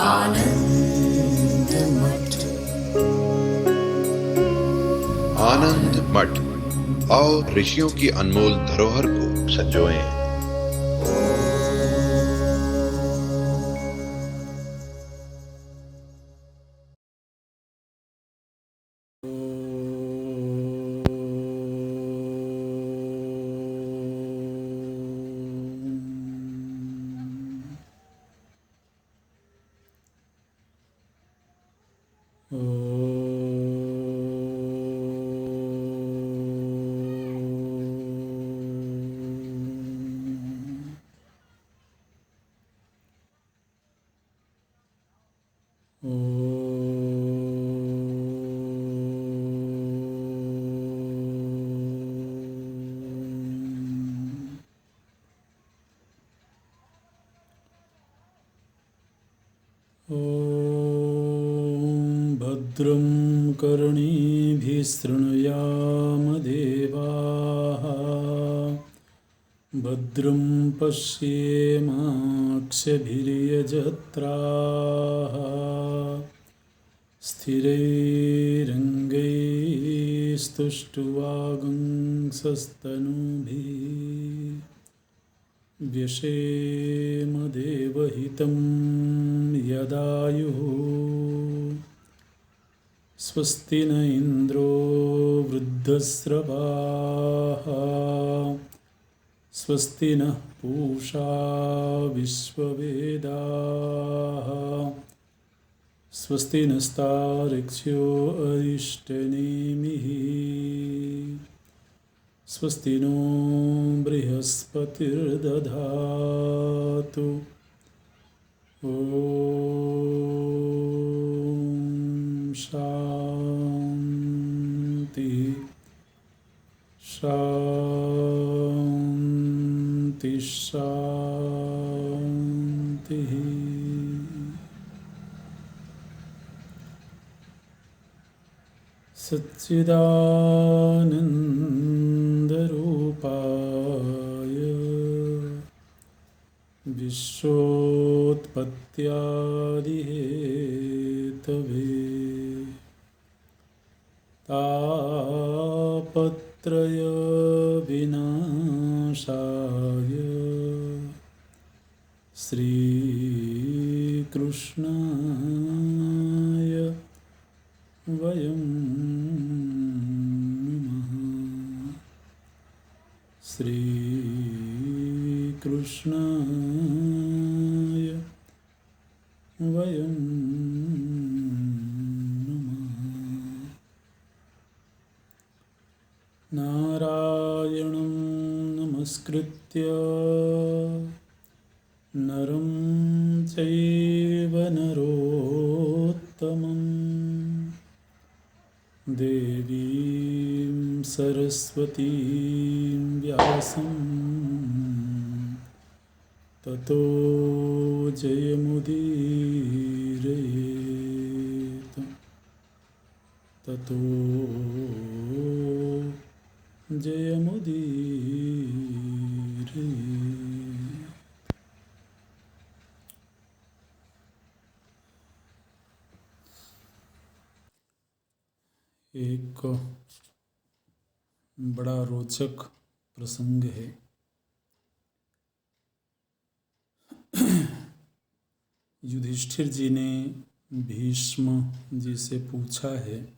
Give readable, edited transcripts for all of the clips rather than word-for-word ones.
आनंद मठ। आनंद मठ और ऋषियों की अनमोल धरोहर को संजोएं। भद्रं कर्णेभिः शृणुयाम देवाः, भद्रं पश्येमाक्षभिर्यजत्राः, स्थिरैरङ्गैस्तुष्टुवागुंसस्तनूभिः व्यशेम देवहितं यदायुः। स्वस्ति न इन्द्रो वृद्धस्रवाः, स्वस्ति नः पूषा विश्ववेदाः, स्वस्ति नस्तार्क्ष्यो अरिष्टनेमिः, स्वस्ति नो बृहस्पतिर्दधातु। ॐ शान्ति शान्ति शान्तिः। सच्चिदानन्दरूपाय विश्वोत्पत्त्यादिहेतवे तापत्रयविनाशाय श्रीकृष्णाय वयं नमः। श्रीकृष्णाय वयं नमः। नारायणं नमस्कृत्य नरं चैव नरोत्तमं, देवीं सरस्वतीं व्यासं ततो जयमुदीरयेत्। ततो जयमुदीरयेत्। एक बड़ा रोचक प्रसंग है। युधिष्ठिर जी ने भीष्म जी से पूछा है,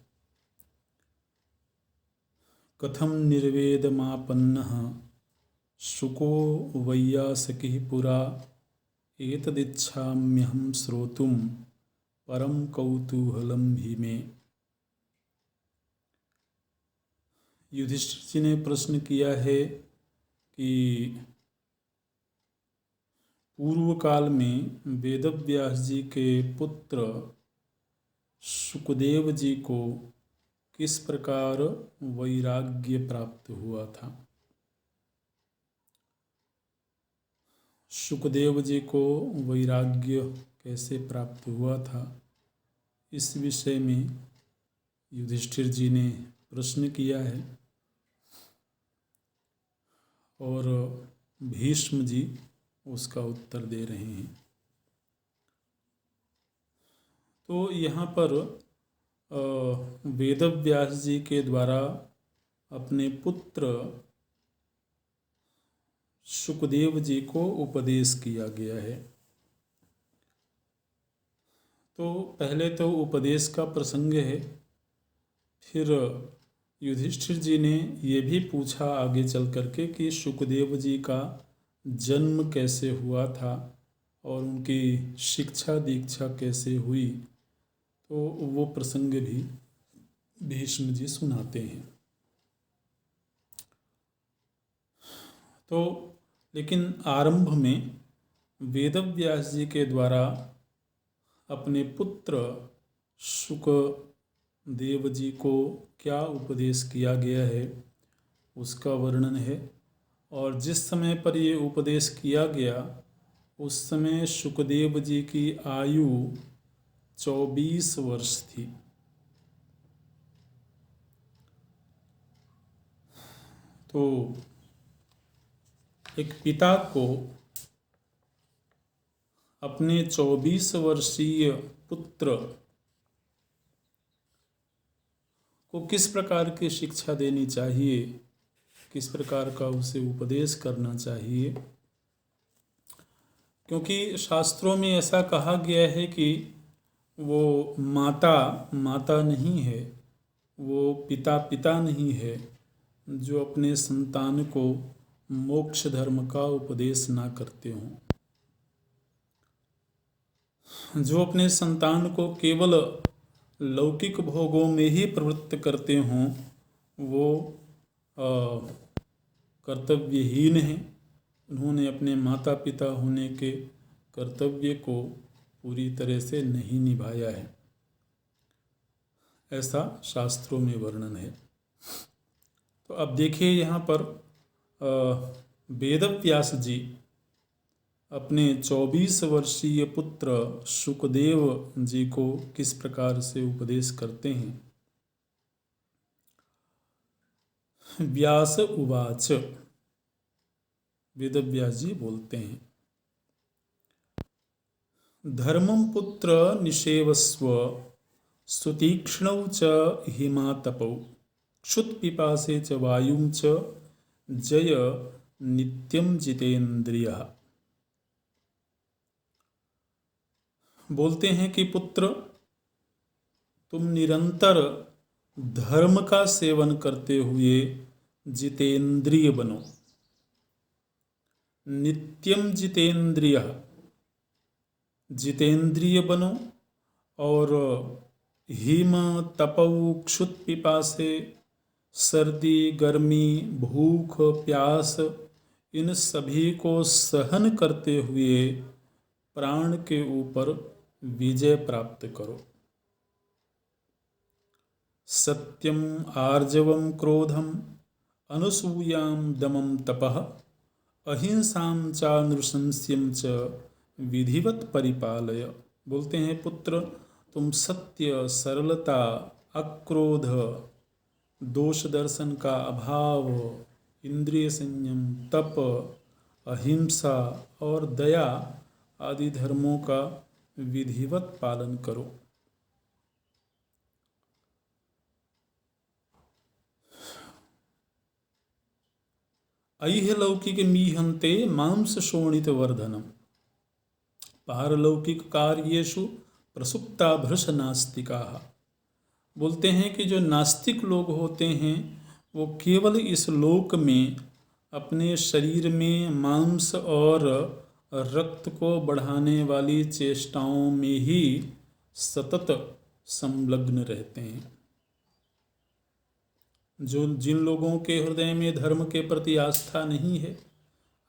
कथम निर्वेदमापन्नः शुको वैयासकिः पुरा एतदिच्छाम्यहं श्रोतुं परम कौतूहलं भीमे। युधिष्ठिर जी ने प्रश्न किया है कि पूर्व काल में वेदव्यास जी के पुत्र शुकदेव जी को किस प्रकार वैराग्य प्राप्त हुआ था। शुकदेव जी को वैराग्य कैसे प्राप्त हुआ था, इस विषय में युधिष्ठिर जी ने प्रश्न किया है और भीष्म जी उसका उत्तर दे रहे हैं। तो यहाँ पर वेदव्यास जी के द्वारा अपने पुत्र सुखदेव जी को उपदेश किया गया है। तो पहले तो उपदेश का प्रसंग है, फिर युधिष्ठिर जी ने ये भी पूछा आगे चल करके कि सुखदेव जी का जन्म कैसे हुआ था और उनकी शिक्षा दीक्षा कैसे हुई, तो वो प्रसंग भी भीष्म जी सुनाते हैं। तो लेकिन आरंभ में वेदव्यास जी के द्वारा अपने पुत्र सुखदेव जी को क्या उपदेश किया गया है उसका वर्णन है। और जिस समय पर ये उपदेश किया गया उस समय सुखदेव जी की आयु 24 वर्ष थी। तो एक पिता को अपने 24 वर्षीय पुत्र को किस प्रकार की शिक्षा देनी चाहिए, किस प्रकार का उसे उपदेश करना चाहिए, क्योंकि शास्त्रों में ऐसा कहा गया है कि वो माता नहीं है, वो पिता नहीं है जो अपने संतान को मोक्ष धर्म का उपदेश ना करते हों, जो अपने संतान को केवल लौकिक भोगों में ही प्रवृत्त करते हों, वो कर्तव्यहीन हैं। उन्होंने अपने माता पिता होने के कर्तव्य को पूरी तरह से नहीं निभाया है, ऐसा शास्त्रों में वर्णन है। तो अब देखिए यहाँ पर वेदव्यास जी अपने 24 वर्षीय पुत्र सुखदेव जी को किस प्रकार से उपदेश करते हैं। व्यास उवाच, वेदव्यास जी बोलते हैं, धर्मं पुत्र निषेवस्व सुतीक्ष्णौ च हिमातपौ क्षुत्पिपासे च वायुं च जय नित्यं जितेन्द्रियः। बोलते हैं कि पुत्र, तुम निरंतर धर्म का सेवन करते हुए जितेंद्रिय बनो। नित्यम जितेंद्रियः, जितेंद्रिय बनो। और हिम तपौ क्षुत पिपासे, सर्दी गर्मी भूख प्यास, इन सभी को सहन करते हुए प्राण के ऊपर विजय प्राप्त करो। सत्यम आर्जवम क्रोधम अनुसूयाम दमम तपः अहिंसाम चा नृशंस्यम च विधिवत परिपालय। बोलते हैं पुत्र, तुम सत्य, सरलता, अक्रोध, दोष दर्शन का अभाव, इंद्रिय संयम, तप, अहिंसा और दया आदि धर्मों का विधिवत पालन करो। ऐहलौकिक मीहन्ते मांस शोणित वर्धनम पारलौकिक कार्येषु प्रसुप्ता भृश नास्तिकाः। बोलते हैं कि जो नास्तिक लोग होते हैं वो केवल इस लोक में अपने शरीर में मांस और रक्त को बढ़ाने वाली चेष्टाओं में ही सतत संलग्न रहते हैं। जो जिन लोगों के हृदय में धर्म के प्रति आस्था नहीं है,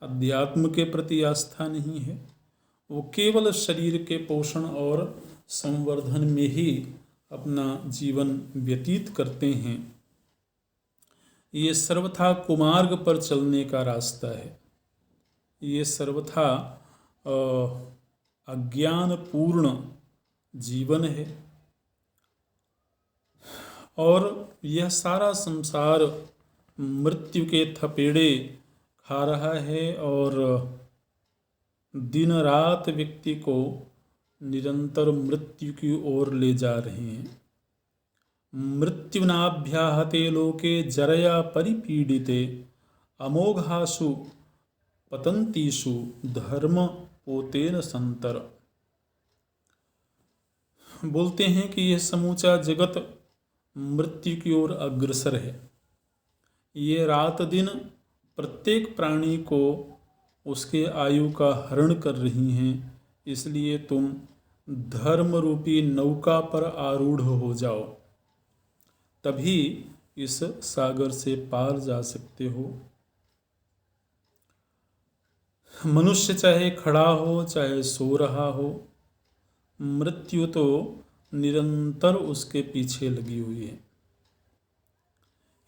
अध्यात्म के प्रति आस्था नहीं है, वो केवल शरीर के पोषण और संवर्धन में ही अपना जीवन व्यतीत करते हैं। ये सर्वथा कुमार्ग पर चलने का रास्ता है, ये सर्वथा अज्ञानपूर्ण जीवन है। और यह सारा संसार मृत्यु के थपेड़े खा रहा है और दिन रात व्यक्ति को निरंतर मृत्यु की ओर ले जा रहे हैं। मृत्युनाभ्याहते लोके जरया परिपीडिते अमोघासु पतंतीषु धर्म पोतेन संतर। बोलते हैं कि यह समूचा जगत मृत्यु की ओर अग्रसर है। ये रात दिन प्रत्येक प्राणी को उसके आयु का हरण कर रही हैं। इसलिए तुम धर्म रूपी नौका पर आरूढ़ हो जाओ, तभी इस सागर से पार जा सकते हो। मनुष्य चाहे खड़ा हो चाहे सो रहा हो, मृत्यु तो निरंतर उसके पीछे लगी हुई है।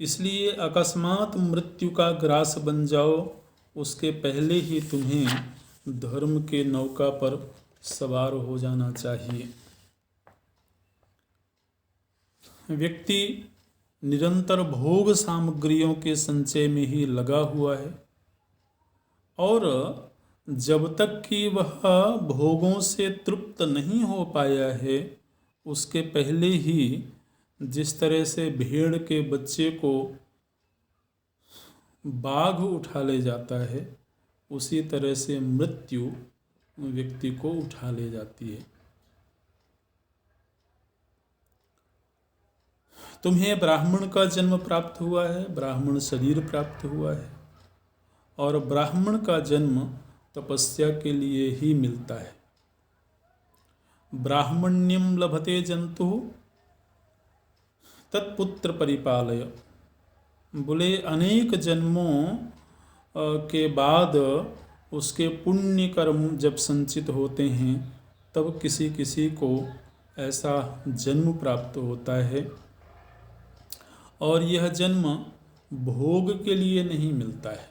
इसलिए अकस्मात मृत्यु का ग्रास बन जाओ, उसके पहले ही तुम्हें धर्म के नौका पर सवार हो जाना चाहिए। व्यक्ति निरंतर भोग सामग्रियों के संचय में ही लगा हुआ है और जब तक कि वह भोगों से तृप्त नहीं हो पाया है, उसके पहले ही जिस तरह से भेड़ के बच्चे को बाघ उठा ले जाता है, उसी तरह से मृत्यु व्यक्ति को उठा ले जाती है। तुम्हें ब्राह्मण का जन्म प्राप्त हुआ है, ब्राह्मण शरीर प्राप्त हुआ है और ब्राह्मण का जन्म तपस्या के लिए ही मिलता है। ब्राह्मण्यम लभते जंतु तत्पुत्र परिपालय। बोले अनेक जन्मों के बाद उसके पुण्य कर्म जब संचित होते हैं, तब किसी किसी को ऐसा जन्म प्राप्त होता है और यह जन्म भोग के लिए नहीं मिलता है।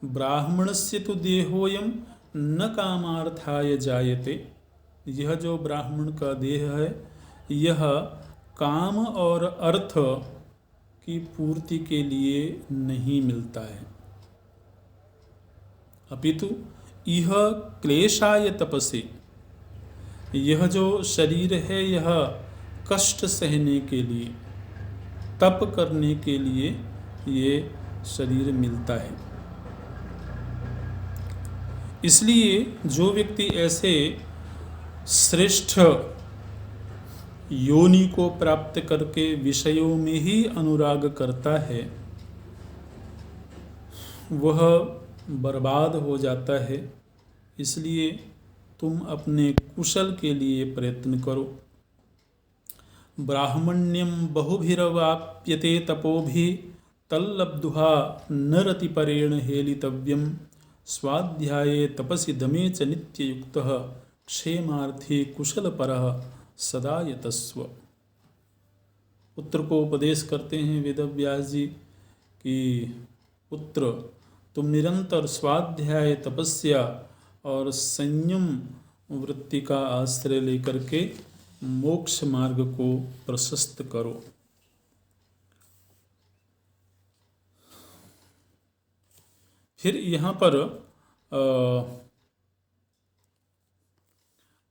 ब्राह्मणस्य तो देहोयम न कामार्थाय जायते। यह जो ब्राह्मण का देह है, यह काम और अर्थ की पूर्ति के लिए नहीं मिलता है, अपितु यह क्लेशाय तपसे। यह जो शरीर है, यह कष्ट सहने के लिए, तप करने के लिए ये शरीर मिलता है। इसलिए जो व्यक्ति ऐसे श्रेष्ठ योनि को प्राप्त करके विषयों में ही अनुराग करता है, वह बर्बाद हो जाता है। इसलिए तुम अपने कुशल के लिए प्रयत्न करो। ब्राह्मण्यम बहुभिरवाप्यते तपोभिः तल्लब्ध्वा न रतिपरेण हेलितव्यम स्वाध्याये तपसि दमे च नित्ययुक्तः क्षेमार्थी कुशलपरः सदा यतस्व। पुत्र को उपदेश करते हैं वेदव्यास जी कि पुत्र, तुम निरंतर स्वाध्याय, तपस्या और संयम वृत्ति का आश्रय लेकर के मोक्ष मार्ग को प्रशस्त करो। फिर यहाँ पर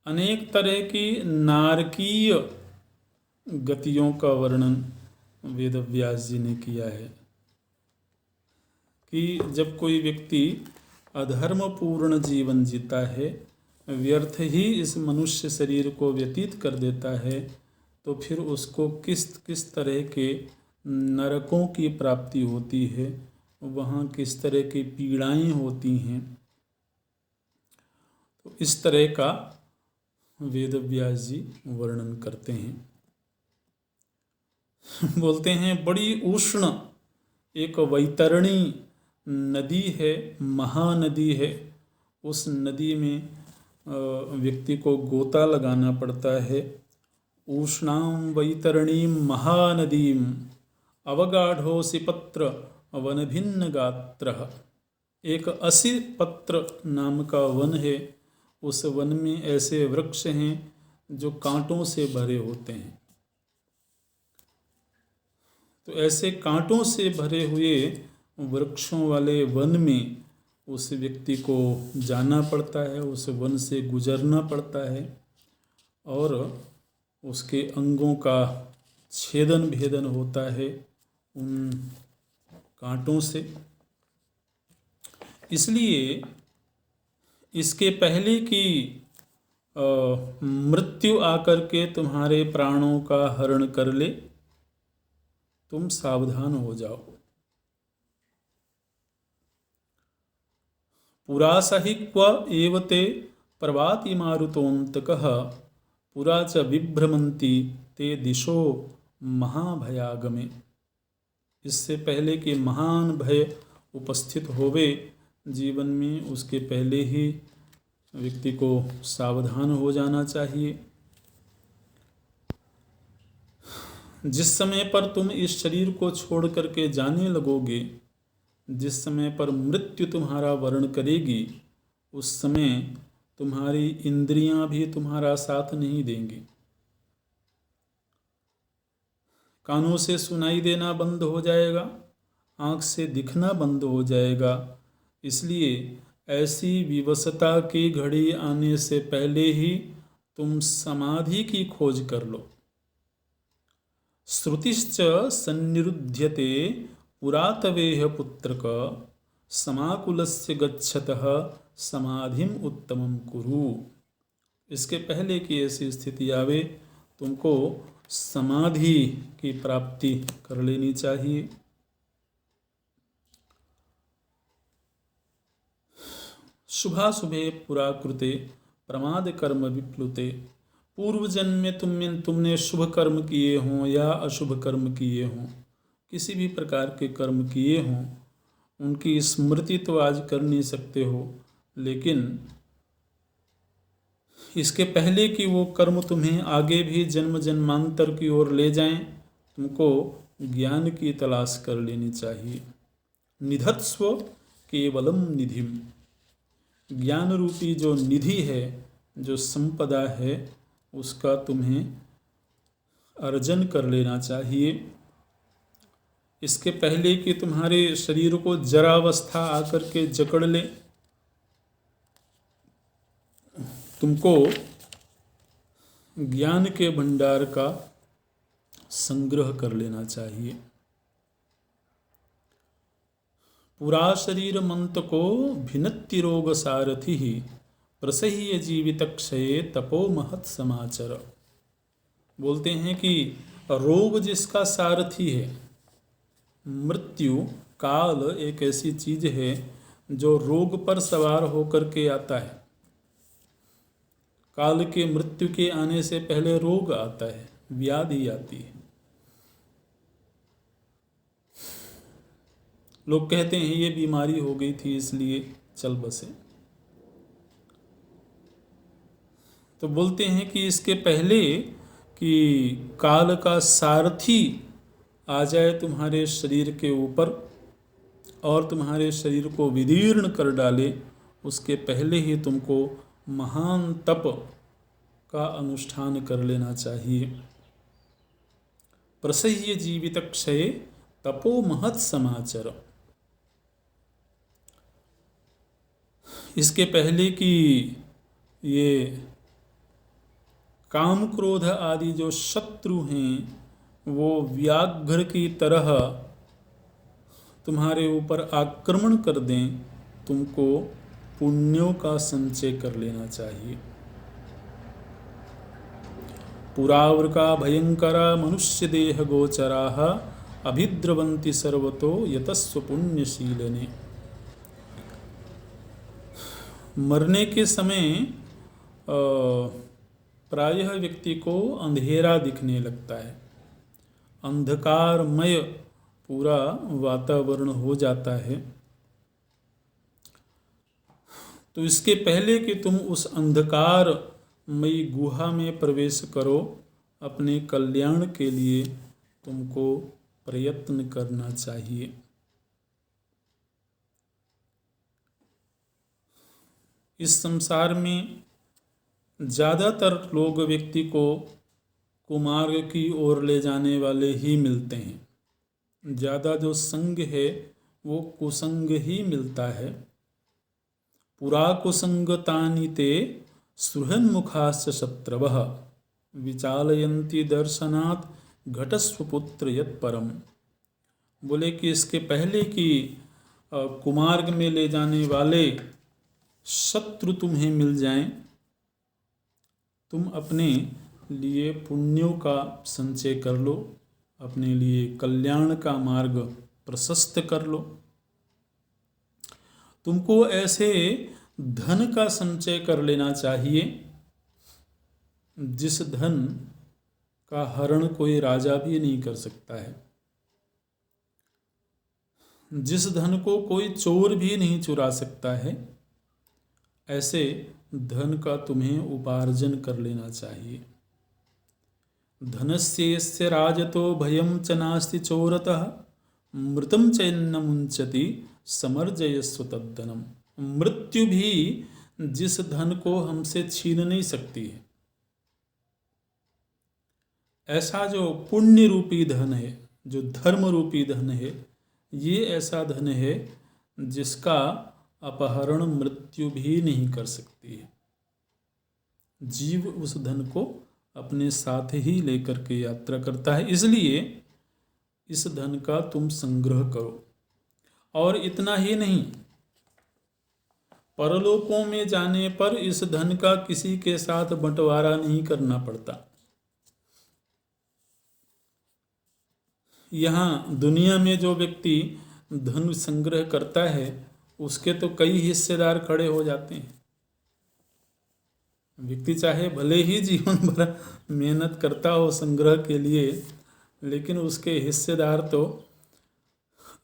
अनेक तरह की नारकीय गतियों का वर्णन वेदव्यास जी ने किया है कि जब कोई व्यक्ति अधर्मपूर्ण जीवन जीता है, व्यर्थ ही इस मनुष्य शरीर को व्यतीत कर देता है, तो फिर उसको किस किस तरह के नरकों की प्राप्ति होती है, वहाँ किस तरह की पीड़ाएं होती हैं। तो इस तरह का वेदव्यास जी वर्णन करते हैं। बोलते हैं बड़ी उष्ण एक वैतरणी नदी है, महानदी है। उस नदी में व्यक्ति को गोता लगाना पड़ता है। उष्णाम वैतरणीम महानदीम अवगाढ़ोसि पत्र वनभिन्न गात्रः। एक असी पत्र नाम का वन है। उस वन में ऐसे वृक्ष हैं जो कांटों से भरे होते हैं। तो ऐसे कांटों से भरे हुए वृक्षों वाले वन में उस व्यक्ति को जाना पड़ता है, उस वन से गुजरना पड़ता है और उसके अंगों का छेदन भेदन होता है उन कांटों से। इसलिए इसके पहले कि मृत्यु आकर के तुम्हारे प्राणों का हरण कर ले, तुम सावधान हो जाओ। पुरा सहिक्व एवते प्रवाति मारुतोऽन्तकः पुरा च विभ्रमन्ति ते दिशो महाभयागमे। इससे पहले कि महान भय उपस्थित होवे जीवन में, उसके पहले ही व्यक्ति को सावधान हो जाना चाहिए। जिस समय पर तुम इस शरीर को छोड़ करके जाने लगोगे, जिस समय पर मृत्यु तुम्हारा वर्ण करेगी, उस समय तुम्हारी इंद्रियां भी तुम्हारा साथ नहीं देंगी। कानों से सुनाई देना बंद हो जाएगा, आँख से दिखना बंद हो जाएगा। इसलिए ऐसी विवशता की घड़ी आने से पहले ही तुम समाधि की खोज कर लो। श्रुतिश्च सन्निरुध्यते पुरातवेह पुत्रक समाकुलस्य गच्छतः समाधिम उत्तमम कुरु। इसके पहले कि ऐसी स्थिति आवे, तुमको समाधि की प्राप्ति कर लेनी चाहिए। शुभाशुभे पुराकृते प्रमाद कर्म विप्लुते। पूर्व जन्म में तुमने शुभ कर्म किए हों या अशुभ कर्म किए हों, किसी भी प्रकार के कर्म किए हों, उनकी स्मृति तो आज कर नहीं सकते हो, लेकिन इसके पहले कि वो कर्म तुम्हें आगे भी जन्म जन्मांतर की ओर ले जाएं, तुमको ज्ञान की तलाश कर लेनी चाहिए। निधत्स्व केवलम निधिम। ज्ञान रूपी जो निधि है, जो संपदा है, उसका तुम्हें अर्जन कर लेना चाहिए। इसके पहले कि तुम्हारे शरीर को जरावस्था आकर के जकड़ ले, तुमको ज्ञान के भंडार का संग्रह कर लेना चाहिए। पुरा शरीर मंत को भिन्नति रोग सारथि ही प्रसह्य जीवित क्षये तपो महत् समाचर। बोलते हैं कि रोग जिसका सारथी है, मृत्यु काल एक ऐसी चीज है जो रोग पर सवार होकर के आता है। काल के मृत्यु के आने से पहले रोग आता है, व्याधि आती है। लोग कहते हैं ये बीमारी हो गई थी इसलिए चल बसे। तो बोलते हैं कि इसके पहले कि काल का सारथी आ जाए तुम्हारे शरीर के ऊपर और तुम्हारे शरीर को विदीर्ण कर डाले, उसके पहले ही तुमको महान तप का अनुष्ठान कर लेना चाहिए। प्रसह्य जीवित क्षय तपो महत् समाचर। इसके पहले कि ये काम क्रोध आदि जो शत्रु हैं, वो व्याघ्र की तरह तुम्हारे ऊपर आक्रमण कर दें, तुमको पुण्यों का संचय कर लेना चाहिए। पुरावृका भयंकरा मनुष्य देह गोचराः अभिद्रवंति सर्वतो यतस्व पुण्यशीलने। मरने के समय प्रायः व्यक्ति को अंधेरा दिखने लगता है, अंधकारमय पूरा वातावरण हो जाता है। तो इसके पहले कि तुम उस अंधकारमयी गुहा में प्रवेश करो, अपने कल्याण के लिए तुमको प्रयत्न करना चाहिए। इस संसार में ज़्यादातर लोग व्यक्ति को कुमार्ग की ओर ले जाने वाले ही मिलते हैं। ज़्यादा जो संग है वो कुसंग ही मिलता है। पुराकुसंगतानि ते सुहृन्मुखाश्च शत्रवः विचालयन्ति दर्शनात् घटस्वपुत्र यत्परम। बोले कि इसके पहले कि कुमार्ग में ले जाने वाले शत्रु तुम्हें मिल जाएं, तुम अपने लिए पुण्यों का संचय कर लो, अपने लिए कल्याण का मार्ग प्रशस्त कर लो। तुमको ऐसे धन का संचय कर लेना चाहिए जिस धन का हरण कोई राजा भी नहीं कर सकता है, जिस धन को कोई चोर भी नहीं चुरा सकता है। ऐसे धन का तुम्हें उपार्जन कर लेना चाहिए। धनस्य यस्य राजतो भयं च नास्ति चोरतः मृतं चैन्न मुंचति समर्जयस्व तद्धनम। मृत्यु भी जिस धन को हमसे छीन नहीं सकती है, ऐसा जो पुण्य रूपी धन है, जो धर्म रूपी धन है, ये ऐसा धन है जिसका अपहरण मृत्यु भी नहीं कर सकती है। जीव उस धन को अपने साथ ही लेकर के यात्रा करता है। इसलिए इस धन का तुम संग्रह करो। और इतना ही नहीं, परलोकों में जाने पर इस धन का किसी के साथ बंटवारा नहीं करना पड़ता। यहाँ दुनिया में जो व्यक्ति धन संग्रह करता है उसके तो कई हिस्सेदार खड़े हो जाते हैं। व्यक्ति चाहे भले ही जीवन भर मेहनत करता हो संग्रह के लिए, लेकिन उसके हिस्सेदार तो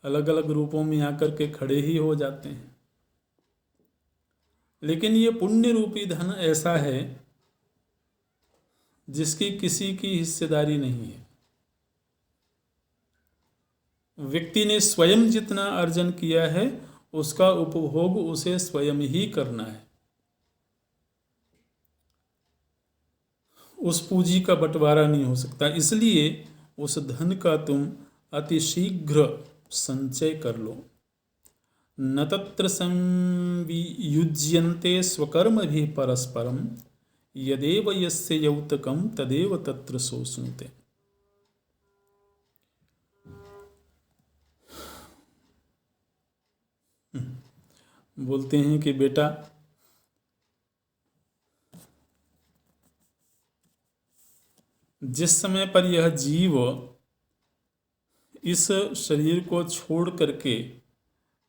अलग अलग रूपों में आकर के खड़े ही हो जाते हैं। लेकिन ये पुण्य रूपी धन ऐसा है जिसकी किसी की हिस्सेदारी नहीं है। व्यक्ति ने स्वयं जितना अर्जन किया है उसका उपभोग उसे स्वयं ही करना है। उस पूंजी का बंटवारा नहीं हो सकता। इसलिए उस धन का तुम अति शीघ्र संचय कर लो। न तत्र संवियुज्यन्ते स्वकर्म भी परस्परम यदेव यस्य यौतकम तदेव तत्र सोष्णुते। बोलते हैं कि बेटा, जिस समय पर यह जीव इस शरीर को छोड़ करके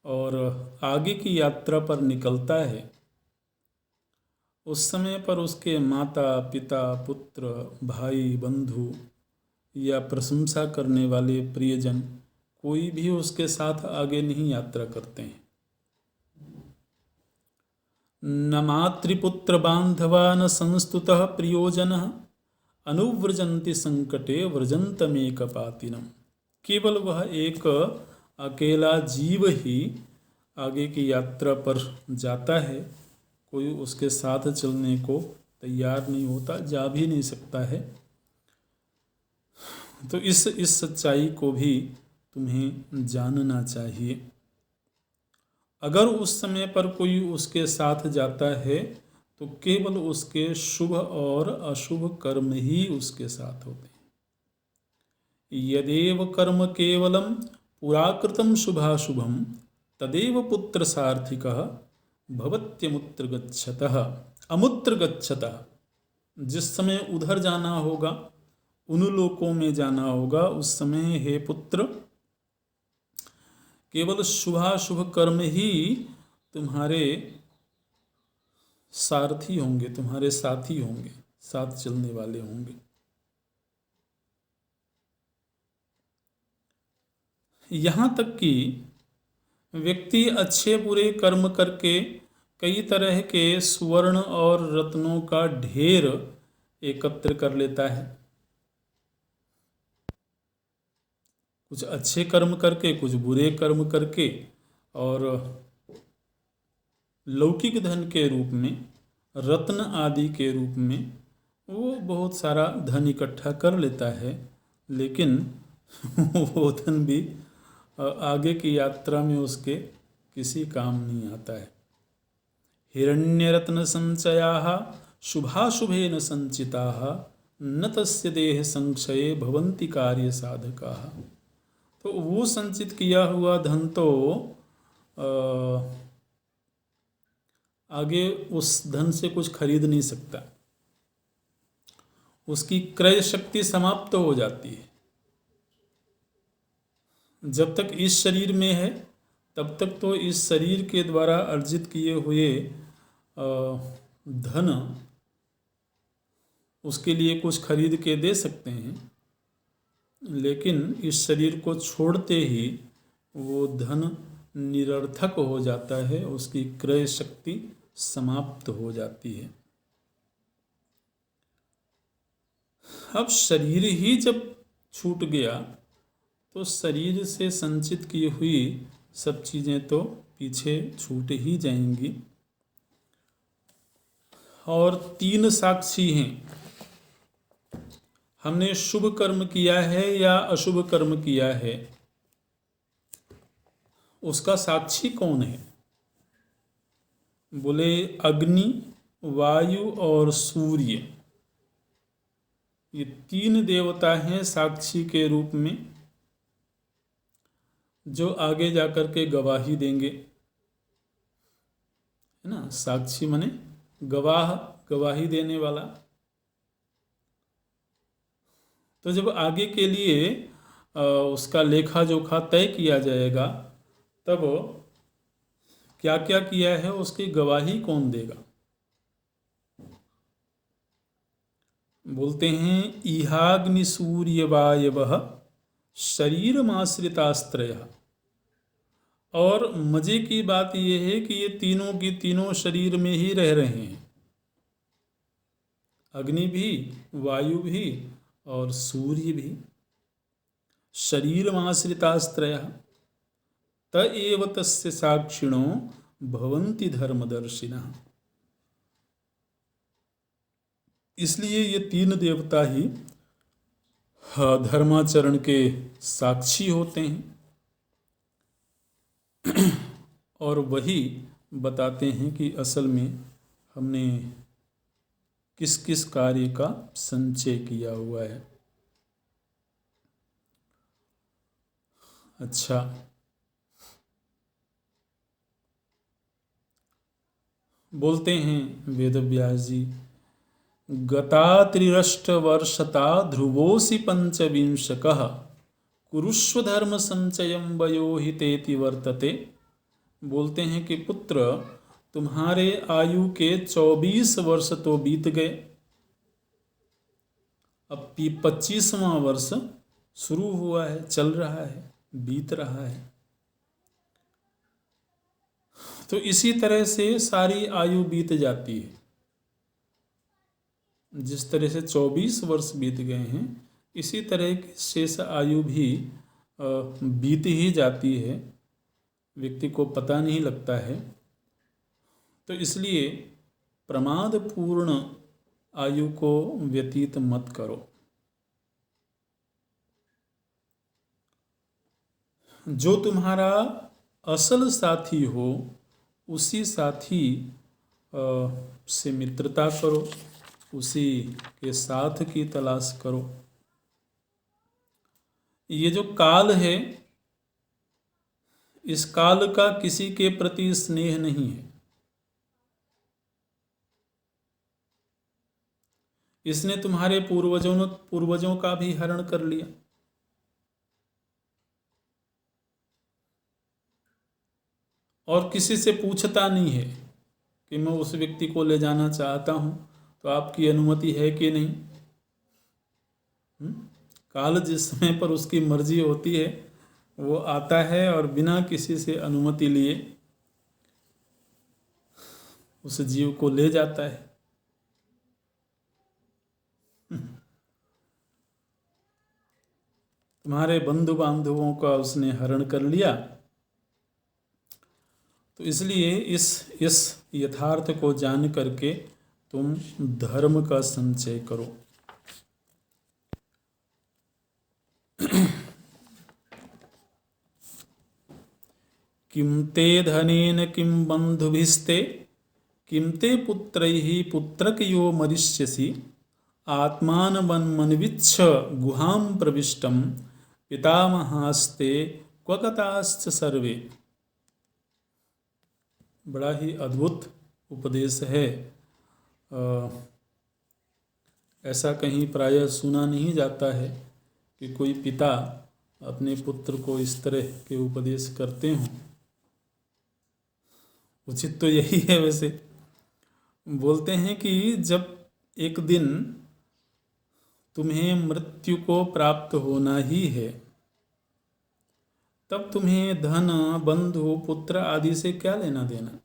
और आगे की यात्रा पर निकलता है, उस समय पर उसके माता पिता पुत्र भाई बंधु या प्रशंसा करने वाले प्रियजन कोई भी उसके साथ आगे नहीं यात्रा करते हैं। न मातृपुत्र बांधवा न संस्तुतः प्रियोजनः अनुव्रजन्ति संकटे व्रजन्तमेकपातिनम। केवल वह एक अकेला जीव ही आगे की यात्रा पर जाता है, कोई उसके साथ चलने को तैयार नहीं होता, जा भी नहीं सकता है। तो इस सच्चाई को भी तुम्हें जानना चाहिए। अगर उस समय पर कोई उसके साथ जाता है तो केवल उसके शुभ और अशुभ कर्म ही उसके साथ होते हैं। यदेव कर्म केवलम पुराकृतम शुभाशुभम तदेव पुत्र सार्थिकः भवत्यमुत्र गच्छतः अमुत्र गच्छतः। जिस समय उधर जाना होगा, उन लोकों में जाना होगा, उस समय हे पुत्र केवल शुभाशुभ कर्म ही तुम्हारे सारथी होंगे, तुम्हारे साथी होंगे, साथ चलने वाले होंगे। यहाँ तक कि व्यक्ति अच्छे बुरे कर्म करके कई तरह के स्वर्ण और रत्नों का ढेर एकत्र कर लेता है। कुछ अच्छे कर्म करके, कुछ बुरे कर्म करके, और लौकिक धन के रूप में, रत्न आदि के रूप में वो बहुत सारा धन इकट्ठा कर लेता है, लेकिन वो धन भी आगे की यात्रा में उसके किसी काम नहीं आता है। हिरण्यरत्न संचयाः शुभाशुभेन संचिताः न तस्य देह संक्षये भवन्ति कार्य साधकाः। तो वो संचित किया हुआ धन तो आगे उस धन से कुछ खरीद नहीं सकता, उसकी क्रय शक्ति समाप्त हो जाती है। जब तक इस शरीर में है तब तक तो इस शरीर के द्वारा अर्जित किए हुए धन उसके लिए कुछ खरीद के दे सकते हैं, लेकिन इस शरीर को छोड़ते ही वो धन निरर्थक हो जाता है, उसकी क्रय शक्ति समाप्त हो जाती है। अब शरीर ही जब छूट गया तो शरीर से संचित की हुई सब चीज़ें तो पीछे छूट ही जाएंगी। और 3 साक्षी हैं, हमने शुभ कर्म किया है या अशुभ कर्म किया है, उसका साक्षी कौन है? बोले अग्नि, वायु और सूर्य, ये 3 देवता हैं साक्षी के रूप में, जो आगे जाकर के गवाही देंगे, है ना। साक्षी माने गवाह, गवाही देने वाला। तो जब आगे के लिए उसका लेखा जोखा तय किया जाएगा, तब क्या क्या किया है उसकी गवाही कौन देगा? बोलते हैं इहाग्नि सूर्य वायवः शरीरमाश्रितास्त्रयः। और मजे की बात यह है कि ये तीनों की तीनों शरीर में ही रह रहे हैं, अग्नि भी, वायु भी और सूर्य भी। शरीरमाश्रितास्त्रयः त एव तस्य साक्षिणो भवन्ति धर्मदर्शिनः। इसलिए ये 3 देवता ही धर्माचरण के साक्षी होते हैं और वही बताते हैं कि असल में हमने किस किस कार्य का संचय किया हुआ है। अच्छा, बोलते हैं वेदव्यास जी, गता 3 वर्षता ध्रुवोऽसि 25 कुरुष्व धर्म संचयं वयो हितेति वर्तते। बोलते हैं कि पुत्र, तुम्हारे आयु के 24 वर्ष तो बीत गए, अब 25वां वर्ष शुरू हुआ है, चल रहा है, बीत रहा है। तो इसी तरह से सारी आयु बीत जाती है। जिस तरह से 24 वर्ष बीत गए हैं, इसी तरह की शेष आयु भी बीत ही जाती है, व्यक्ति को पता नहीं लगता है। तो इसलिए प्रमादपूर्ण आयु को व्यतीत मत करो। जो तुम्हारा असल साथी हो उसी साथी से मित्रता करो, उसी के साथ की तलाश करो। ये जो काल है, इस काल का किसी के प्रति स्नेह नहीं है। इसने तुम्हारे पूर्वजों का भी हरण कर लिया। और किसी से पूछता नहीं है कि मैं उस व्यक्ति को ले जाना चाहता हूं, तो आपकी अनुमति है कि नहीं। काल जिस समय पर उसकी मर्जी होती है वो आता है और बिना किसी से अनुमति लिए उस जीव को ले जाता है। तुम्हारे बंधु बांधवों का उसने हरण कर लिया। तो इसलिए इस यथार्थ को जान करके तुम धर्म का संचय करो। किम ते धनेन किम बंधुभिस्ते किमते पुत्रैः पुत्रकयो मरिष्यसि आत्मानमन्विच्छ गुहां प्रविष्टं पितामहास्ते क्वगताश्च सर्वे। बड़ा ही अद्भुत उपदेश है। ऐसा कहीं प्रायः सुना नहीं जाता है कि कोई पिता अपने पुत्र को इस तरह के उपदेश करते हों। उचित तो यही है। वैसे बोलते हैं कि जब एक दिन तुम्हें मृत्यु को प्राप्त होना ही है, तब तुम्हें धन, बंधु, पुत्र आदि से क्या लेना देना।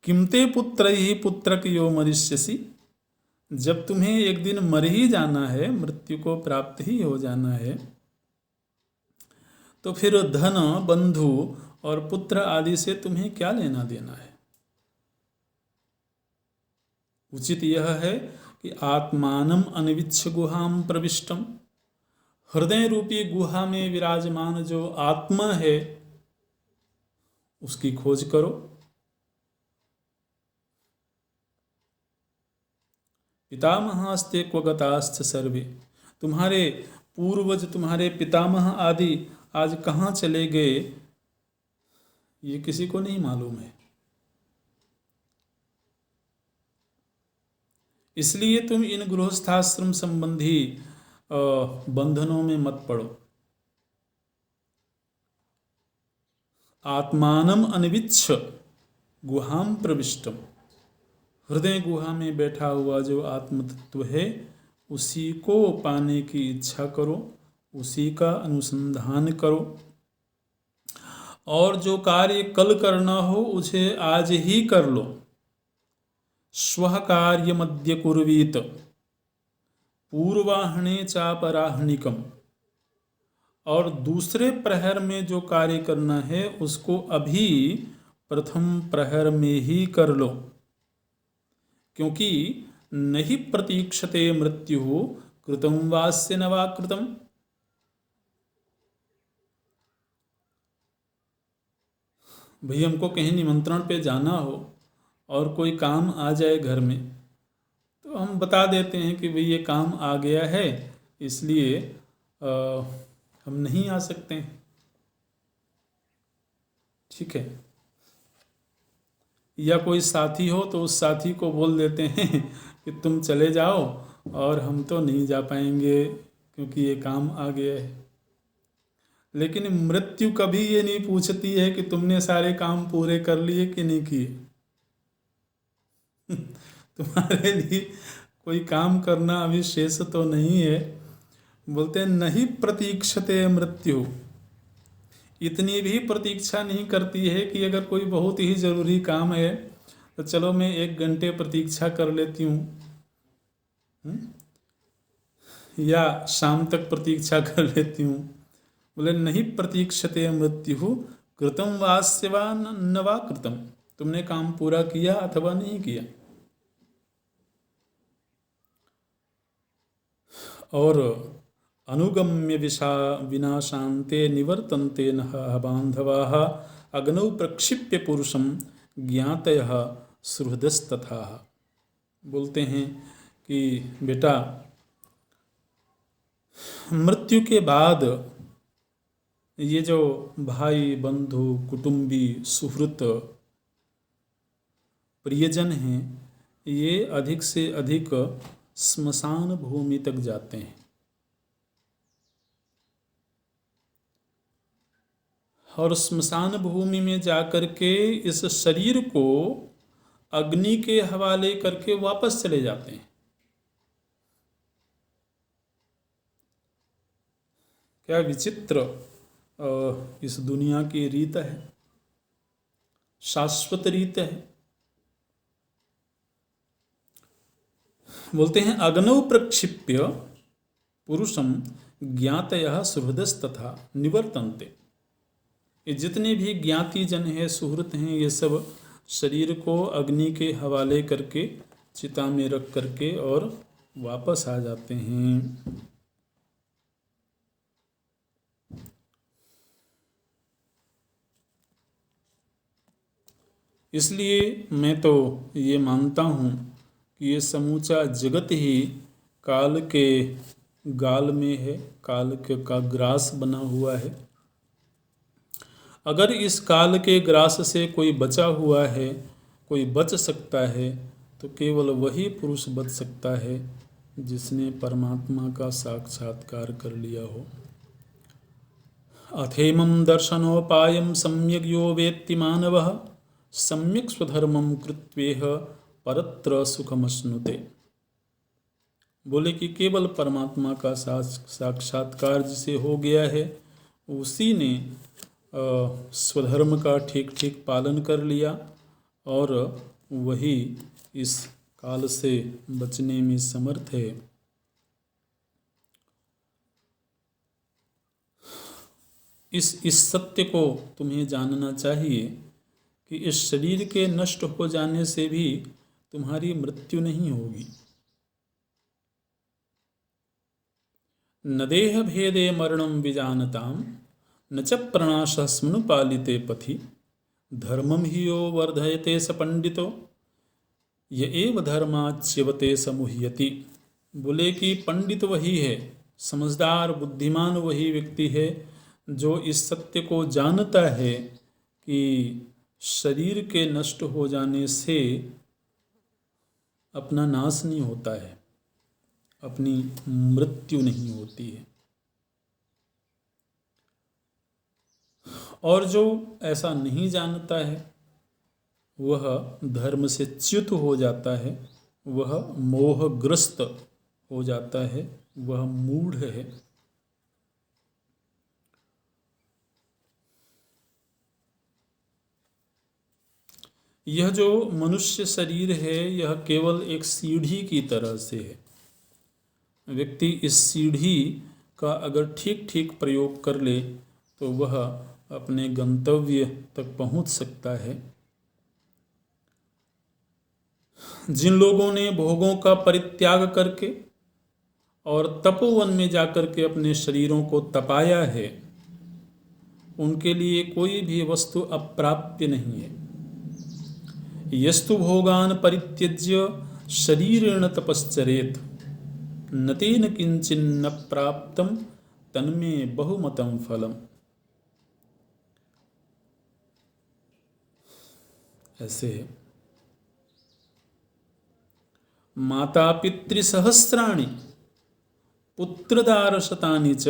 किमते पुत्रैः पुत्रकयो मरिष्यसि, जब तुम्हें एक दिन मर ही जाना है, मृत्यु को प्राप्त ही हो जाना है, तो फिर धन, बंधु और पुत्र आदि से तुम्हें क्या लेना देना है। उचित यह है कि आत्मानम अन्विच्छ गुहाम प्रविष्टम, हृदय रूपी गुहा में विराजमान जो आत्मा है उसकी खोज करो। पितामहास्ते क्वगताश्च सर्वे, तुम्हारे पूर्वज, तुम्हारे पितामह आदि आज कहाँ चले गए ये किसी को नहीं मालूम है। इसलिए तुम इन गृहस्थाश्रम संबंधी बंधनों में मत पड़ो। आत्मानम अन्विच्छ गुहाम प्रविष्टम, हृदय गुहा में बैठा हुआ जो आत्म तत्व है उसी को पाने की इच्छा करो, उसी का अनुसंधान करो, और जो कार्य कल करना हो उसे आज ही कर लो। स्वः कार्यमद्य कुर्वीत पूर्वाह्ने चापराह्निकम, और दूसरे प्रहर में जो कार्य करना है उसको अभी प्रथम प्रहर में ही कर लो, क्योंकि नहीं प्रतीक्षते मृत्यु कृतं वास्य न वा कृतं। भाई हमको कहीं निमंत्रण पे जाना हो और कोई काम आ जाए घर में, तो हम बता देते हैं कि भाई ये काम आ गया है, इसलिए हम नहीं आ सकते हैं। ठीक है। या कोई साथी हो तो उस साथी को बोल देते हैं कि तुम चले जाओ और हम तो नहीं जा पाएंगे क्योंकि ये काम आ गया है। लेकिन मृत्यु कभी ये नहीं पूछती है कि तुमने सारे काम पूरे कर लिए कि नहीं किए। तुम्हारे लिए कोई काम करना अभी शेष तो नहीं है। बोलते हैं नहीं प्रतीक्षते मृत्यु, इतनी भी प्रतीक्षा नहीं करती है कि अगर कोई बहुत ही ज़रूरी काम है तो चलो मैं 1 घंटे प्रतीक्षा कर लेती हूँ, या शाम तक प्रतीक्षा कर लेती हूँ। बोले नहीं प्रतीक्षते मृत्यु कृतं वास्य वा न वा कृतं, तुमने काम पूरा किया अथवा नहीं किया। और अनुगम्य विनाशान्ते निवर्तन्ते नः बान्धवाः अग्नौ प्रक्षिप्य पुरुषं ज्ञातयः सुहृदस्तथा। बोलते हैं कि बेटा, मृत्यु के बाद ये जो भाई, बंधु, कुटुंबी, सुहृत, प्रियजन हैं, ये अधिक से अधिक स्मशान भूमि तक जाते हैं। और स्मशान भूमि में जाकर के इस शरीर को अग्नि के हवाले करके वापस चले जाते हैं। क्या विचित्र इस दुनिया की रीत है, शाश्वत रीत है। बोलते हैं अग्नौ प्रक्षिप्य पुरुषम ज्ञातयः सुहृदस्तथा निवर्तन्ते। ये जितने भी ज्ञाति जन हैं, सुहृत हैं, ये सब शरीर को अग्नि के हवाले करके चिता में रख करके और वापस आ जाते हैं। इसलिए मैं तो ये मानता हूँ कि ये समूचा जगत ही काल के गाल में है, काल के का ग्रास बना हुआ है। अगर इस काल के ग्रास से कोई बचा हुआ है, कोई बच सकता है, तो केवल वही पुरुष बच सकता है जिसने परमात्मा का साक्षात्कार कर लिया हो। अथेमं दर्शनोपायं सम्यग् यो वेत्ति मानवः सम्यक् स्वधर्मं कृत्वेह परत्र सुखमश्नुते। बोले कि केवल परमात्मा का साक्षात्कार जिसे हो गया है, उसी ने स्वधर्म का ठीक ठीक पालन कर लिया और वही इस काल से बचने में समर्थ है। इस सत्य को तुम्हें जानना चाहिए कि इस शरीर के नष्ट हो जाने से भी तुम्हारी मृत्यु नहीं होगी। न देह भेदे मरणं विजानताम न च प्रणाशः स्मनुपालिते पथि धर्मं हि यो वर्धयते स पंडितो य एव धर्माच्यवते समुह्यति। बोले कि पंडित वही है, समझदार बुद्धिमान वही व्यक्ति है जो इस सत्य को जानता है कि शरीर के नष्ट हो जाने से अपना नाश नहीं होता है, अपनी मृत्यु नहीं होती है। और जो ऐसा नहीं जानता है वह धर्म से च्युत हो जाता है, वह मोहग्रस्त हो जाता है, वह मूढ़ है। यह जो मनुष्य शरीर है यह केवल एक सीढ़ी की तरह से है। व्यक्ति इस सीढ़ी का अगर ठीक ठीक प्रयोग कर ले तो वह अपने गंतव्य तक पहुंच सकता है। जिन लोगों ने भोगों का परित्याग करके और तपोवन में जाकर के अपने शरीरों को तपाया है, उनके लिए कोई भी वस्तु अप्राप्य नहीं है। यस्तु भोगान परित्यज्य शरीरेण तपश्चरेत न तेन किंचिन्न प्राप्तम तन्मे बहुमतम फलम। ऐसे है। माता पितृसहस्राणि पुत्रदारशतानि च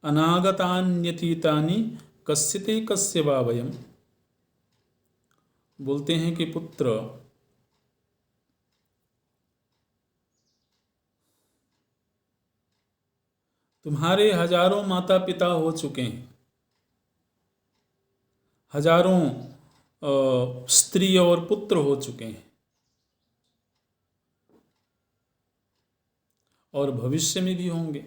अनागतान्यतीतानि कस्यते कस्य वा वयम्। बोलते हैं कि पुत्र, तुम्हारे हजारों माता पिता हो चुके हैं, हजारों स्त्री और पुत्र हो चुके हैं, और भविष्य में भी होंगे।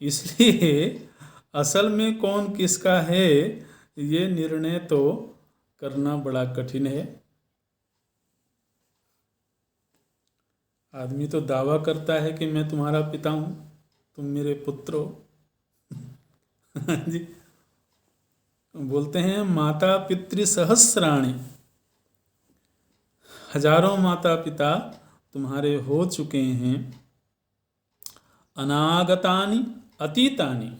इसलिए असल में कौन किसका है ये निर्णय तो करना बड़ा कठिन है। आदमी तो दावा करता है कि मैं तुम्हारा पिता हूं, तुम मेरे पुत्र हो। जी, बोलते हैं माता पितृ सहस्राणि, हजारों माता पिता तुम्हारे हो चुके हैं। अनागतानि अतीतानि,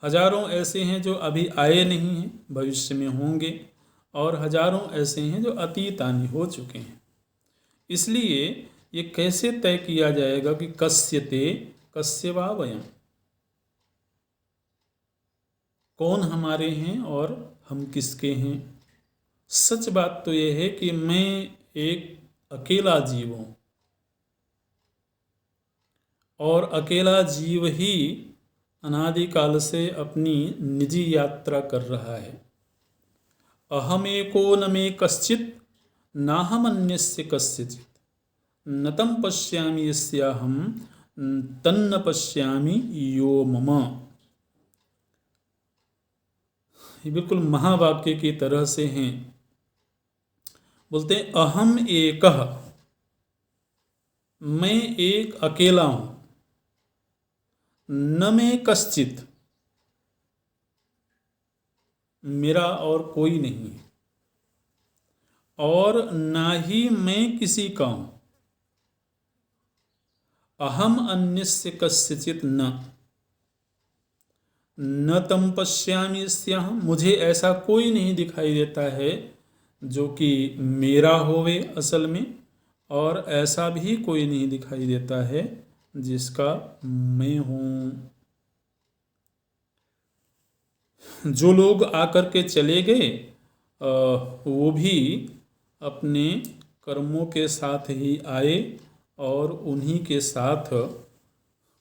हजारों ऐसे हैं जो अभी आए नहीं हैं, भविष्य में होंगे, और हजारों ऐसे हैं जो अतीतानि हो चुके हैं। इसलिए ये कैसे तय किया जाएगा कि कस्यते कस्य वा वयम्, कौन हमारे हैं और हम किसके हैं। सच बात तो यह है कि मैं एक अकेला जीव हूं, और अकेला जीव ही अनादिकाल से अपनी निजी यात्रा कर रहा है। अहमेको न मे कश्चित् नाहमन्यस्य कस्यचित् न तम पश्यामि यस्याहं तन्न पश्यामि यो मम। ये बिल्कुल महावाक्य की तरह से हैं। बोलते हैं अहम एकः, मैं एक अकेला हूं, न मे कश्चित्, मेरा और कोई नहीं है और ना ही मैं किसी का हूं। अहम अन्यस्य कस्यचित न तम पश्यामि स्याम, मुझे ऐसा कोई नहीं दिखाई देता है जो कि मेरा होवे असल में, और ऐसा भी कोई नहीं दिखाई देता है जिसका मैं हूं। जो लोग आकर के चले गए वो भी अपने कर्मों के साथ ही आए और उन्हीं के साथ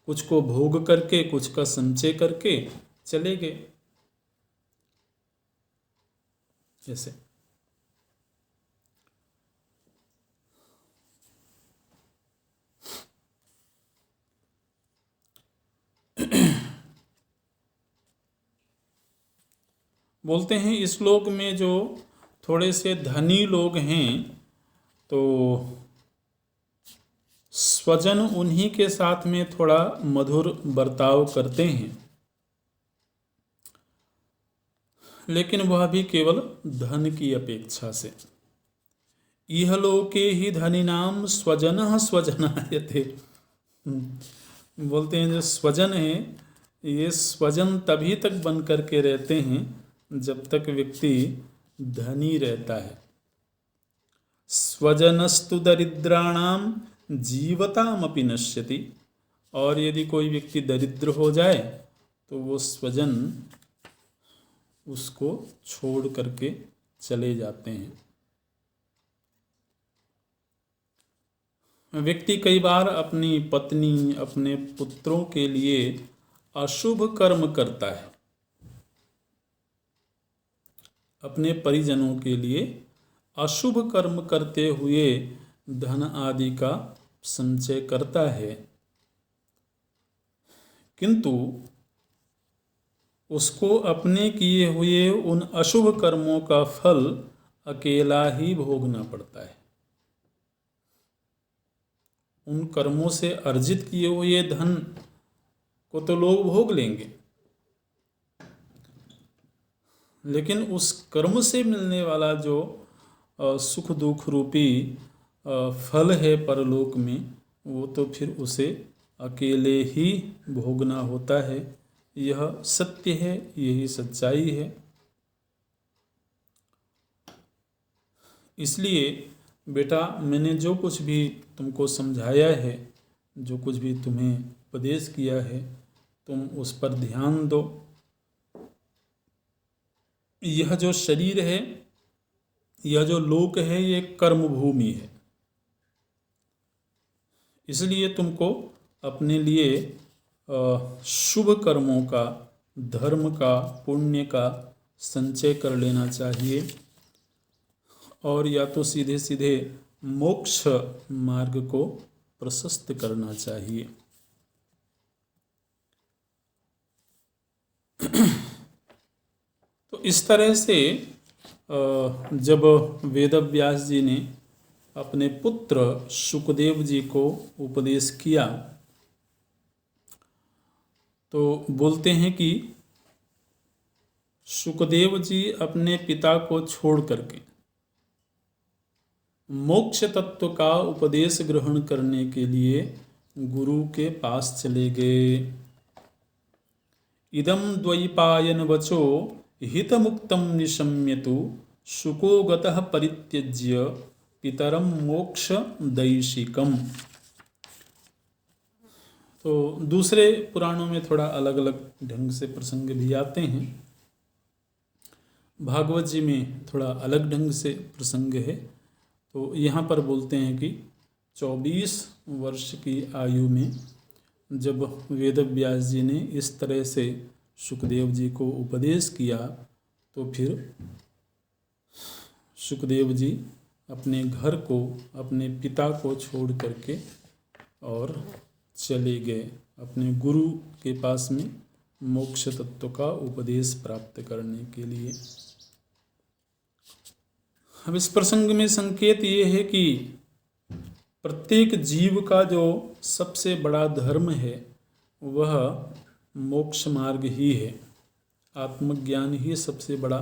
कुछ को भोग करके कुछ का संचय करके चले गए। जैसे बोलते हैं इस श्लोक में जो थोड़े से धनी लोग हैं तो स्वजन उन्हीं के साथ में थोड़ा मधुर बर्ताव करते हैं, लेकिन वह भी केवल धन की अपेक्षा से। इह लोके ही धनिनाम स्वजन स्वजनायते। बोलते हैं जो स्वजन है ये स्वजन तभी तक बन करके रहते हैं जब तक व्यक्ति धनी रहता है। स्वजनस्तु दरिद्राणाम जीवतामपि नश्यति, और यदि कोई व्यक्ति दरिद्र हो जाए तो वो स्वजन उसको छोड़ करके चले जाते हैं। व्यक्ति कई बार अपनी पत्नी अपने पुत्रों के लिए अशुभ कर्म करता है, अपने परिजनों के लिए अशुभ कर्म करते हुए धन आदि का संचय करता है, किंतु उसको अपने किए हुए उन अशुभ कर्मों का फल अकेला ही भोगना पड़ता है। उन कर्मों से अर्जित किए हुए धन को तो लोग भोग लेंगे, लेकिन उस कर्म से मिलने वाला जो सुख दुख रूपी फल है परलोक में, वो तो फिर उसे अकेले ही भोगना होता है। यह सत्य है, यही सच्चाई है। इसलिए बेटा मैंने जो कुछ भी तुमको समझाया है, जो कुछ भी तुम्हें उपदेश किया है, तुम उस पर ध्यान दो। यह जो शरीर है, यह जो लोक है, ये कर्म भूमि है। इसलिए तुमको अपने लिए शुभ कर्मों का, धर्म का, पुण्य का संचय कर लेना चाहिए, और या तो सीधे सीधे मोक्ष मार्ग को प्रशस्त करना चाहिए। तो इस तरह से जब वेदव्यास जी ने अपने पुत्र शुकदेव जी को उपदेश किया तो बोलते हैं कि शुकदेव जी अपने पिता को छोड़ करके मोक्ष तत्व का उपदेश ग्रहण करने के लिए गुरु के पास चले गए। इदम द्वैपायन वचो हितमुक्तम निशम्यतु शुको गतः परित्यज्य पितरम मोक्ष दैशिकम। तो दूसरे पुराणों में थोड़ा अलग अलग ढंग से प्रसंग भी आते हैं। भागवत जी में थोड़ा अलग ढंग से प्रसंग है। तो यहाँ पर बोलते हैं कि 24 वर्ष की आयु में जब वेदव्यास जी ने इस तरह से शुकदेव जी को उपदेश किया तो फिर शुकदेव जी अपने घर को, अपने पिता को छोड़ करके और चले गए अपने गुरु के पास में मोक्ष तत्व का उपदेश प्राप्त करने के लिए। अब इस प्रसंग में संकेत ये है कि प्रत्येक जीव का जो सबसे बड़ा धर्म है वह मोक्ष मार्ग ही है। आत्मज्ञान ही सबसे बड़ा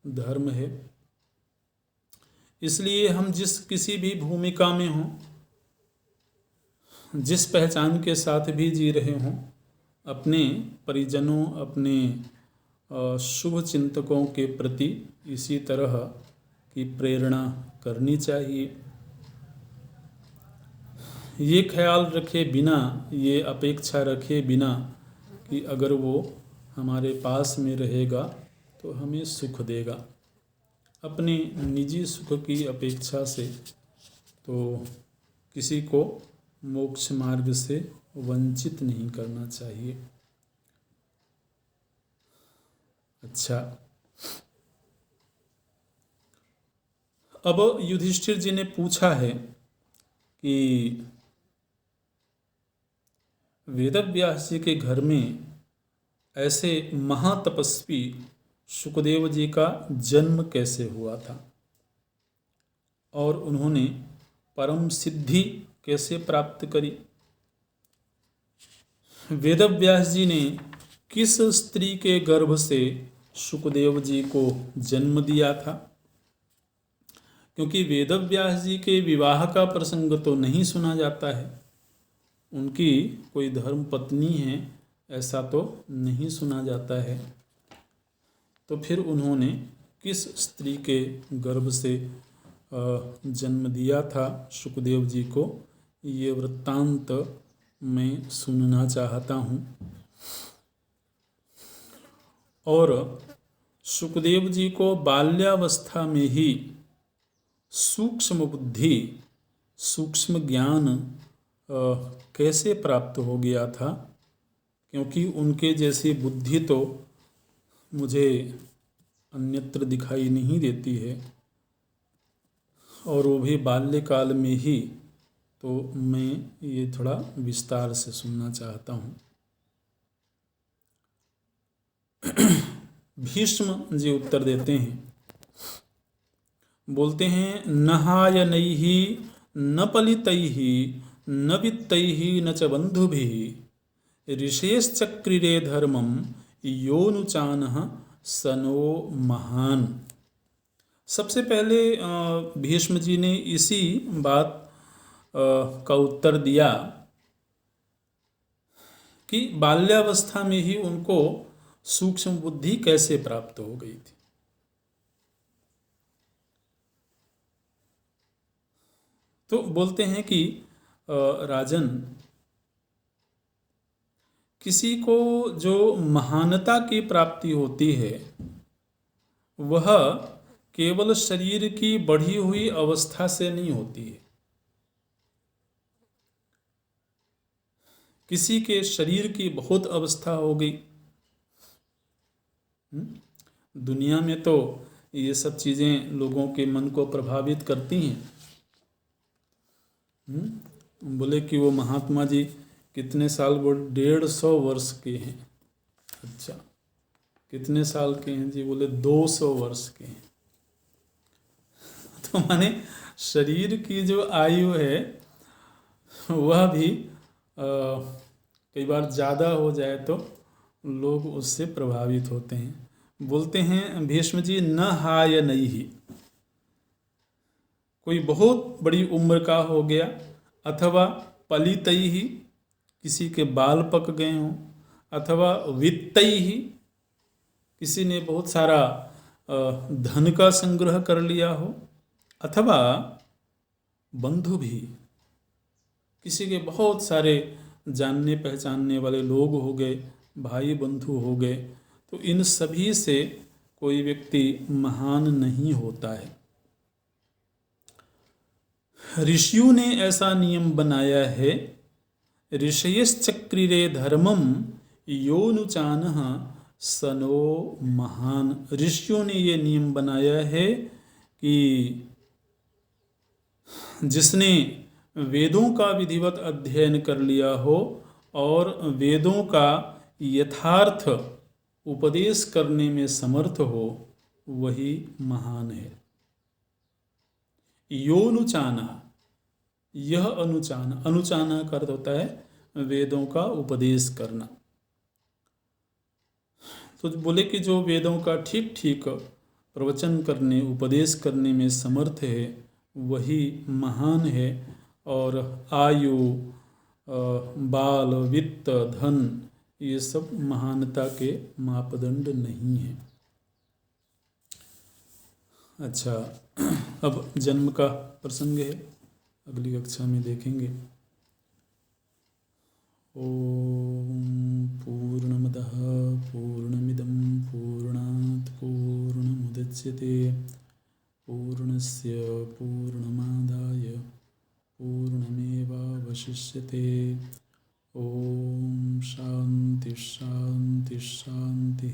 धर्म है। इसलिए हम जिस किसी भी भूमिका में हों, जिस पहचान के साथ भी जी रहे हों, अपने परिजनों, अपने शुभ चिंतकों के प्रति इसी तरह की प्रेरणा करनी चाहिए। ये ख्याल रखे बिना, ये अपेक्षा रखे बिना कि अगर वो हमारे पास में रहेगा तो हमें सुख देगा। अपने निजी सुख की अपेक्षा से तो किसी को मोक्ष मार्ग से वंचित नहीं करना चाहिए। अच्छा, अब युधिष्ठिर जी ने पूछा है कि वेदव्यास जी के घर में ऐसे महातपस्वी सुखदेव जी का जन्म कैसे हुआ था और उन्होंने परम सिद्धि कैसे प्राप्त करी। वेदव्यास जी ने किस स्त्री के गर्भ से सुखदेव जी को जन्म दिया था, क्योंकि वेदव्यास जी के विवाह का प्रसंग तो नहीं सुना जाता है, उनकी कोई धर्म पत्नी है ऐसा तो नहीं सुना जाता है। तो फिर उन्होंने किस स्त्री के गर्भ से जन्म दिया था सुखदेव जी को, ये वृत्तांत मैं सुनना चाहता हूँ। और सुखदेव जी को बाल्यावस्था में ही सूक्ष्म बुद्धि, सूक्ष्म ज्ञान कैसे प्राप्त हो गया था, क्योंकि उनके जैसी बुद्धि तो मुझे अन्यत्र दिखाई नहीं देती है, और वो भी बाल्यकाल में ही। तो मैं ये थोड़ा विस्तार से सुनना चाहता हूँ। भीष्म जी उत्तर देते हैं, बोलते हैं, नहायनैहि न पलितैहि न वित्तैहि न च बंधुभिः ऋषेश्चक्रिरे धर्मं योनुचानः सनो महान। सबसे पहले भीष्म जी ने इसी बात का उत्तर दिया कि बाल्यावस्था में ही उनको सूक्ष्म बुद्धि कैसे प्राप्त हो गई थी। तो बोलते हैं कि राजन, किसी को जो महानता की प्राप्ति होती है वह केवल शरीर की बढ़ी हुई अवस्था से नहीं होती है। किसी के शरीर की बहुत अवस्था हो गई, दुनिया में तो ये सब चीज़ें लोगों के मन को प्रभावित करती हैं। बोले कि वो महात्मा जी कितने साल, वो 150 वर्ष के हैं। अच्छा, कितने साल के हैं जी? बोले 200 वर्ष के हैं। तो माने शरीर की जो आयु है वह भी कई बार ज़्यादा हो जाए तो लोग उससे प्रभावित होते हैं। बोलते हैं भीष्म जी, न हाय नहीं ही, कोई बहुत बड़ी उम्र का हो गया, अथवा पलितई ही, किसी के बाल पक गए हों, अथवा वित्तई ही, किसी ने बहुत सारा धन का संग्रह कर लिया हो, अथवा बंधु भी, किसी के बहुत सारे जानने पहचानने वाले लोग हो गए, भाई बंधु हो गए। तो इन सभी से कोई व्यक्ति महान नहीं होता है। ऋषियों ने ऐसा नियम बनाया है, ऋषयश्चक्रिरे धर्मम योनुचानः सनो महान। ऋषियों ने ये नियम बनाया है कि जिसने वेदों का विधिवत अध्ययन कर लिया हो और वेदों का यथार्थ उपदेश करने में समर्थ हो, वही महान है। योनुचाना, यह अनुचाना, अनुचाना का अर्थ होता है वेदों का उपदेश करना। तो बोले कि जो वेदों का ठीक ठीक प्रवचन करने उपदेश करने में समर्थ है वही महान है, और आयु बाल वित्त धन ये सब महानता के मापदंड नहीं हैं। अच्छा, अब जन्म का प्रसंग है, अगली कक्षा में देखेंगे। ओम पूर्णमदः पूर्णमिदं पूर्णात् पूर्णमुदच्यते पूर्णस्य पूर्णमादाय पूर्णमेवावशिष्यते। ओम शांति शांति शांति।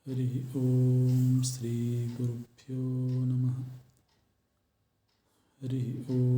हरि ओम। श्री गुरुभ्यो नमः। हरि ओम।